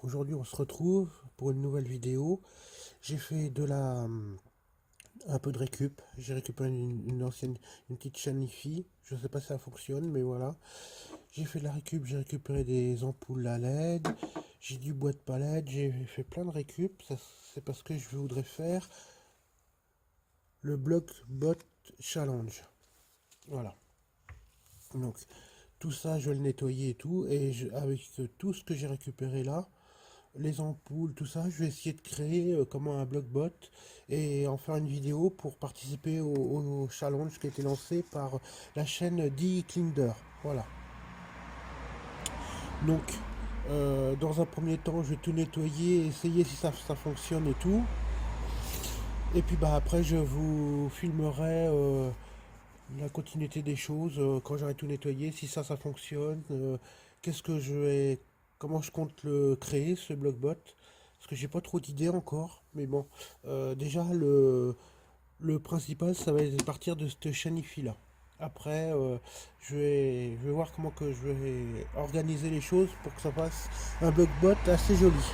Aujourd'hui on se retrouve pour une nouvelle vidéo. J'ai fait un peu de récup. J'ai récupéré une petite chaîne IFI. Je sais pas si ça fonctionne, mais voilà. J'ai fait de la récup, j'ai récupéré des ampoules à LED, j'ai du bois de palette, j'ai fait plein de récup. Ça, c'est parce que je voudrais faire le bloc bot challenge. Voilà. Donc tout ça, je vais le nettoyer et tout. Avec tout ce que j'ai récupéré là, les ampoules, tout ça, je vais essayer de créer comment un blockbot et en faire une vidéo pour participer au challenge qui a été lancé par la chaîne D-Klinder. Voilà. Donc, dans un premier temps, je vais tout nettoyer, essayer si ça fonctionne et tout. Et puis bah après, je vous filmerai la continuité des choses quand j'aurai tout nettoyé, si ça fonctionne, qu'est-ce que je vais, comment je compte le créer ce blockbot, parce que j'ai pas trop d'idées encore, mais bon, déjà le principal ça va être de partir de cette chaîne IFI là. Après, je vais voir comment que je vais organiser les choses pour que ça fasse un blockbot assez joli.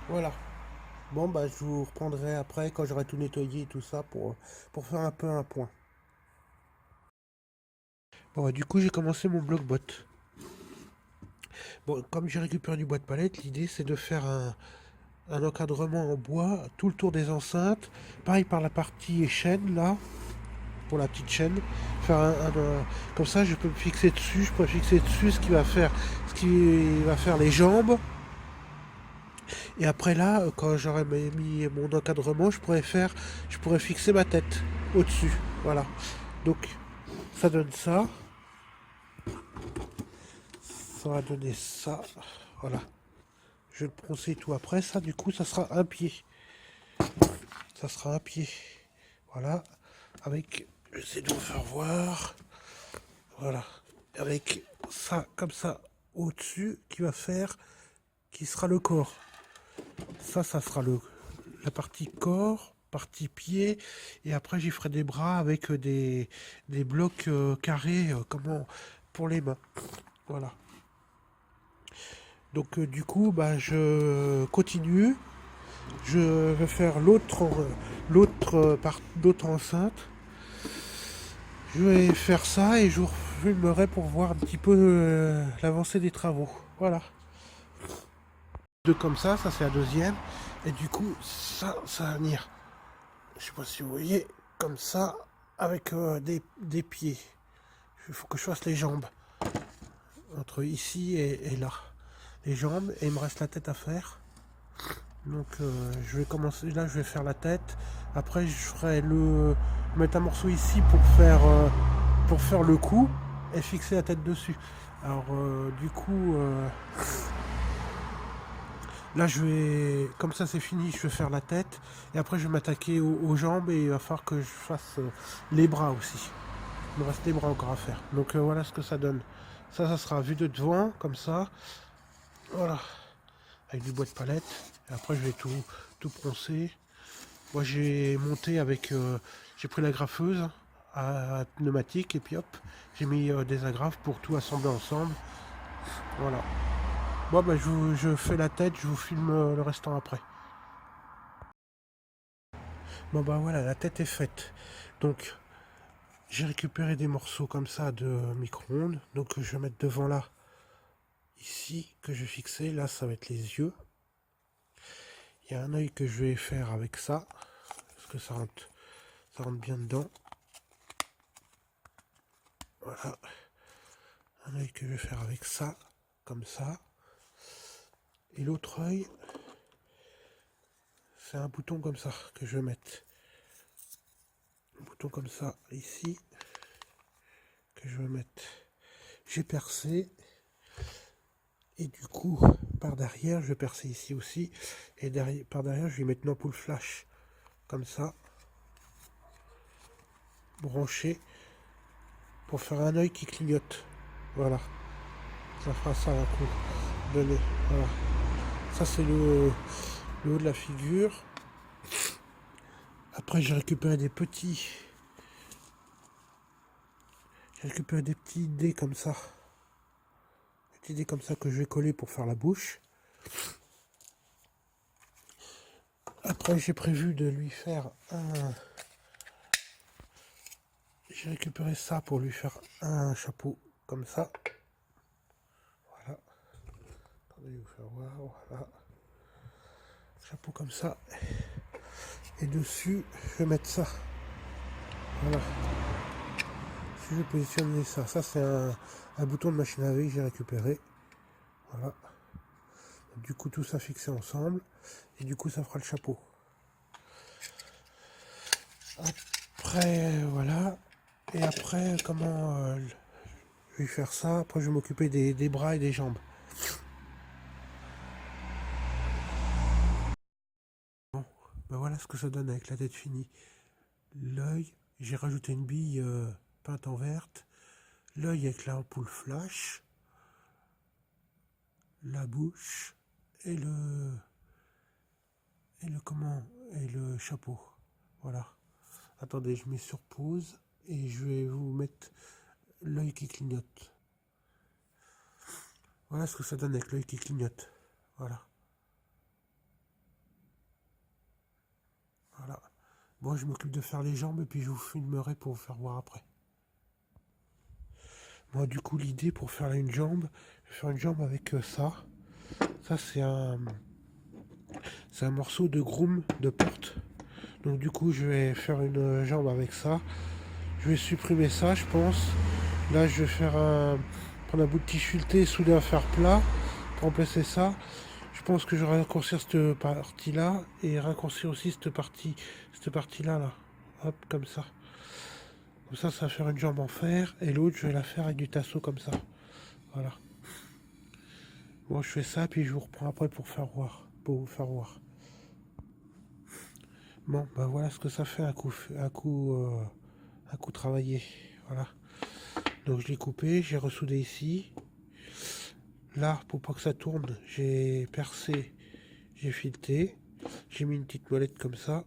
Voilà. Bon bah je vous reprendrai après quand j'aurai tout nettoyé et tout ça pour faire un peu un point. Bon, bah, du coup, j'ai commencé mon bloc-bot. Bon, comme j'ai récupéré du bois de palette, l'idée c'est de faire un encadrement en bois tout le tour des enceintes. Pareil par la partie chaîne là, pour la petite chaîne. Faire comme ça, je peux me fixer dessus. Je pourrais fixer dessus ce qui va faire les jambes. Et après là, quand j'aurai mis mon encadrement, je pourrais fixer ma tête au-dessus. Voilà. Donc, ça donne ça. Ça va donner ça. Voilà. Je vais le poncer tout après. Ça, du coup, ça sera un pied. Ça sera un pied. Voilà. Avec, j'essaie de vous faire voir. Voilà. Avec ça, comme ça, au-dessus, qui sera le corps. Ça sera la partie corps, partie pied. Et après, j'y ferai des bras avec des blocs carrés, pour les mains. Voilà. Donc, du coup, bah, je continue. Je vais faire l'autre enceinte. Je vais faire ça et je vous filmerai pour voir un petit peu l'avancée des travaux. Voilà. Deux comme ça c'est la deuxième. Et du coup, ça va venir. Je sais pas si vous voyez, comme ça, avec des pieds. Il faut que je fasse les jambes. Entre ici et là. Les jambes, et il me reste la tête à faire. Donc je vais commencer, là je vais faire la tête. Après je ferai mettre un morceau ici pour faire le cou et fixer la tête dessus. Alors du coup là je vais, comme ça c'est fini, je vais faire la tête. Et après je vais m'attaquer aux jambes et il va falloir que je fasse les bras aussi. Il me reste les bras encore à faire. Donc voilà ce que ça donne. Ça sera vu de devant, comme ça. Voilà. Avec du bois de palette. Et après je vais tout poncer. Moi j'ai monté avec, j'ai pris la graffeuse à pneumatique et puis hop, j'ai mis des agrafes pour tout assembler ensemble. Voilà. Bon bah je fais la tête, je vous filme le restant après. Bon bah voilà, la tête est faite. Donc j'ai récupéré des morceaux comme ça de micro-ondes. Donc je vais mettre devant là, ici, que je vais fixer. Là ça va être les yeux. Il y a un œil que je vais faire avec ça. Parce que ça rentre bien dedans. Voilà. Un œil que je vais faire avec ça, comme ça. Et l'autre œil, c'est un bouton comme ça que je vais mettre. Un bouton comme ça ici, que je vais mettre. J'ai percé. Et du coup, par derrière, je vais percer ici aussi. Et par derrière, je vais mettre une ampoule flash. Comme ça. Branché. Pour faire un œil qui clignote. Voilà. Ça fera ça un coup. Donné. Voilà. Ça, c'est le haut de la figure. Après, j'ai récupéré des petits dés comme ça. Des petits dés comme ça que je vais coller pour faire la bouche. Après, j'ai prévu de lui faire un... J'ai récupéré ça pour lui faire un chapeau comme ça. Voilà. Attendez, je vais vous faire voir. Voilà. Chapeau comme ça. Et dessus, je vais mettre ça. Voilà. Si je positionne ça, ça c'est un bouton de machine à laver que j'ai récupéré. Voilà. Du coup, tout ça fixé ensemble. Et du coup, ça fera le chapeau. Après, voilà. Et après, comment je vais faire ça? Après, je vais m'occuper des bras et des jambes. Bon, ben voilà ce que ça donne avec la tête finie. L'œil, j'ai rajouté une bille peinte en verte. L'œil avec l'ampoule flash. La bouche et le chapeau. Voilà. Attendez, je mets sur pause et je vais vous mettre l'œil qui clignote. Voilà ce que ça donne avec l'œil qui clignote. Voilà. Voilà. Bon, je m'occupe de faire les jambes et puis je vous filmerai pour vous faire voir après. Moi, du coup, l'idée pour faire une jambe, je vais faire une jambe avec ça. Ça, c'est un morceau de groom de porte. Donc, du coup, je vais faire une jambe avec ça. Je vais supprimer ça, je pense. Là, je vais prendre un bout de tissu sculpté, souder un fer plat pour remplacer ça. Je pense que je vais raccourcir cette partie-là et raccourcir aussi cette partie-là, là. Hop, comme ça. Comme ça va faire une jambe en fer et l'autre, je vais la faire avec du tasseau comme ça. Voilà. Bon, je fais ça, puis je vous reprends après pour vous faire voir. Bon, ben voilà ce que ça fait un coup travaillé. Voilà. Donc je l'ai coupé, j'ai ressoudé ici. Là, pour pas que ça tourne, j'ai percé, j'ai fileté. J'ai mis une petite molette comme ça.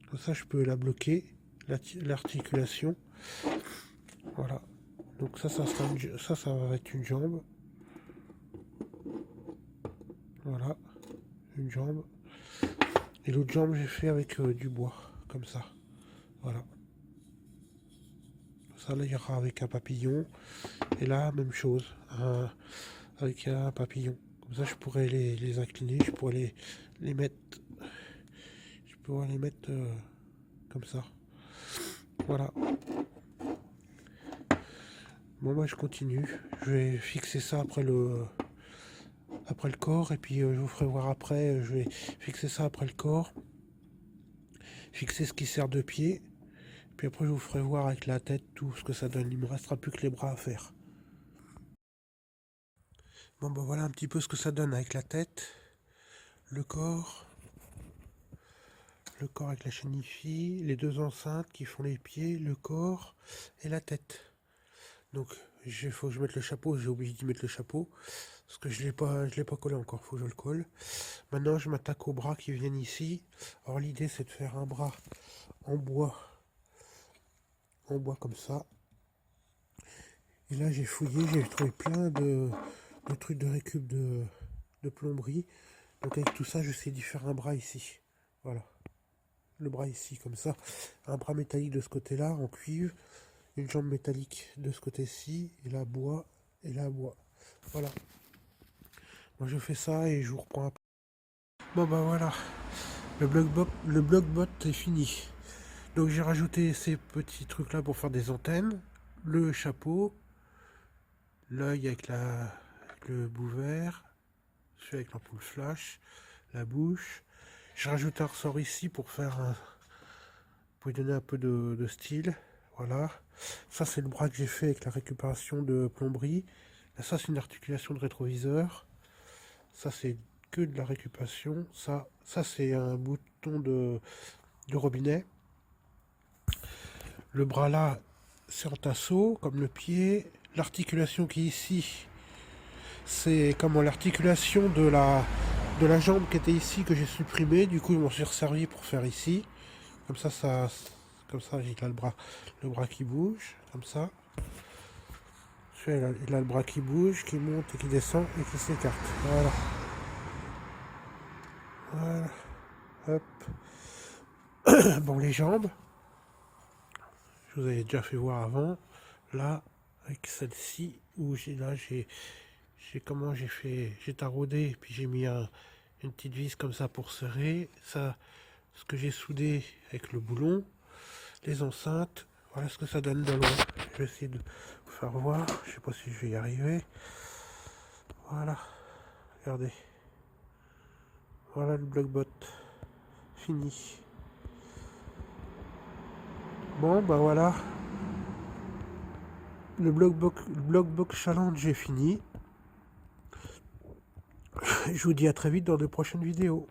Comme ça, je peux la bloquer, l'articulation. Voilà. Donc ça va être une jambe. Voilà. Une jambe. Et l'autre jambe, j'ai fait avec du bois. Comme ça. Voilà. Ça, là, il y aura avec un papillon. Et là, même chose. Avec un papillon. Comme ça, je pourrais les incliner. Je pourrais les mettre... Je pourrais les mettre comme ça. Voilà. Bon, bah, je continue. Je vais fixer ça après le corps. Et puis, je vous ferai voir après. Je vais fixer ça après le corps. Fixer ce qui sert de pied. Puis après, je vous ferai voir avec la tête tout ce que ça donne. Il me restera plus que les bras à faire. Bon, bah voilà un petit peu ce que ça donne avec la tête, le corps avec la chenille, les deux enceintes qui font les pieds, le corps et la tête. Donc, il faut que je mette le chapeau. J'ai oublié d'y mettre le chapeau parce que je l'ai pas collé encore. Faut que je le colle. Maintenant, je m'attaque aux bras qui viennent ici. Alors, l'idée, c'est de faire un bras en bois comme ça. Et là, j'ai fouillé, j'ai trouvé plein de trucs de récup de plomberie. Donc avec tout ça, j'essaie d'y faire un bras ici. Voilà. Le bras ici, comme ça. Un bras métallique de ce côté-là, en cuivre. Une jambe métallique de ce côté-ci. Et là, bois. Et là, bois. Voilà. Moi, je fais ça et je vous reprends après. Bon, bah voilà. Le bloc-bot est fini. Donc j'ai rajouté ces petits trucs-là pour faire des antennes. Le chapeau. L'œil avec le bout vert. Celui avec l'ampoule flash. La bouche. Je rajoute un ressort ici pour lui donner un peu de style. Voilà. Ça, c'est le bras que j'ai fait avec la récupération de plomberie. Là, ça, c'est une articulation de rétroviseur. Ça, c'est que de la récupération. Ça c'est un bouton de robinet. Le bras là, c'est en tasseau, comme le pied. L'articulation qui est ici, c'est comme l'articulation de la jambe qui était ici que j'ai supprimée. Du coup, je m'en suis resservi pour faire ici. Comme ça, j'ai là le bras qui bouge, comme ça. Il a le bras qui bouge, qui monte et qui descend et qui s'écarte. Voilà. Voilà. Hop. Bon, les jambes, je vous avais déjà fait voir avant. Là, avec celle-ci, où j'ai comment j'ai taraudé, puis j'ai mis une petite vis comme ça pour serrer. Ça, ce que j'ai soudé avec le boulon, les enceintes, voilà ce que ça donne de loin. Je vais essayer de vous faire voir, je sais pas si je vais y arriver. Voilà, regardez. Voilà le bloc-bot, fini. Bon, bah voilà, le bloc-box challenge est fini. Je vous dis à très vite dans de prochaines vidéos.